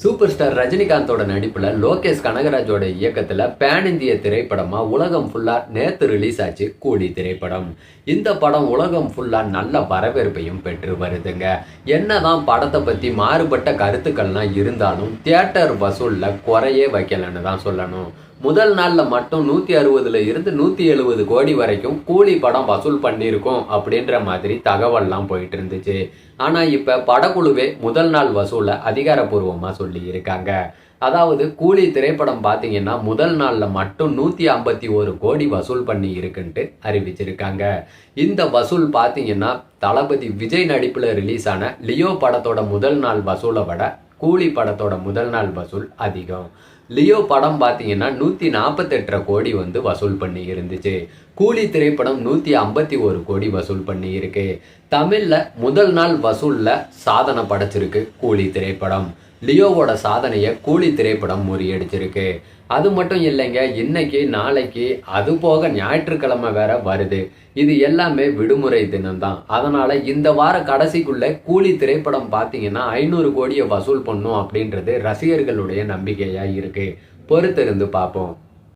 Super star ரஜினிகாந்தோட நடிப்புல லோகேஷ் கனகராஜோட இயக்கத்துல pan இந்திய திரைப்படமா உலகம் ஃபுல்லா நேத்து ரிலீஸ் ஆச்சு கூலி திரைப்படம். இந்த படம் உலகம் ஃபுல்லா நல்ல வரவேற்பையும் பெற்று வருதுங்க. என்னதான் படத்தை பத்தி மாறுபட்ட கருத்துக்கள்லாம் இருந்தாலும் தியேட்டர் வசூல்ல குறையே வைக்கலன்னு தான் சொல்லணும். முதல் நாள்ல மட்டும் 160ல இருந்து 170 கோடி வரைக்கும் கூலி படம் வசூல் பண்ணியிருக்கோம் அப்படின்ற மாதிரி தகவல்லாம் போயிட்டு இருந்துச்சு. ஆனா இப்ப படக்குழுவே முதல் நாள் வசூலை அதிகாரப்பூர்வமா சொல்லி இருக்காங்க. அதாவது கூலி திரைப்படம் பாத்தீங்கன்னா முதல் நாள்ல மட்டும் 151 கோடி வசூல் பண்ணி இருக்குன்ட்டு அறிவிச்சிருக்காங்க. இந்த வசூல் பாத்தீங்கன்னா தளபதி விஜய் நடிப்புல ரிலீஸ் ஆன லியோ படத்தோட முதல் நாள் வசூலை விட கூலி படத்தோட முதல் நாள் வசூல் அதிகம். லியோ படம் பார்த்தீங்கன்னா 148 கோடி வசூல் பண்ணி இருந்துச்சு. கூலி திரைப்படம் 151 கோடி வசூல் பண்ணி இருக்கு. தமிழ்ல முதல் நாள் வசூல்ல சாதனை படைச்சிருக்கு கூலி திரைப்படம். லியோவோட சாதனையை கூலி திரைப்படம் முறியடிச்சிருக்கு. அது மட்டும் இல்லைங்க, இன்னைக்கு நாளைக்கு அது போக ஞாயிற்றுக்கிழமை வேற வருது. இது எல்லாமே விடுமுறை தினம்தான். அதனால இந்த வார கடைசிக்குள்ள கூலி திரைப்படம் பார்த்தீங்கன்னா 500 கோடியை வசூல் பண்ணும் அப்படின்றது ரசிகர்களுடைய நம்பிக்கையா இருக்கு. பொறுத்திருந்து பார்ப்போம்.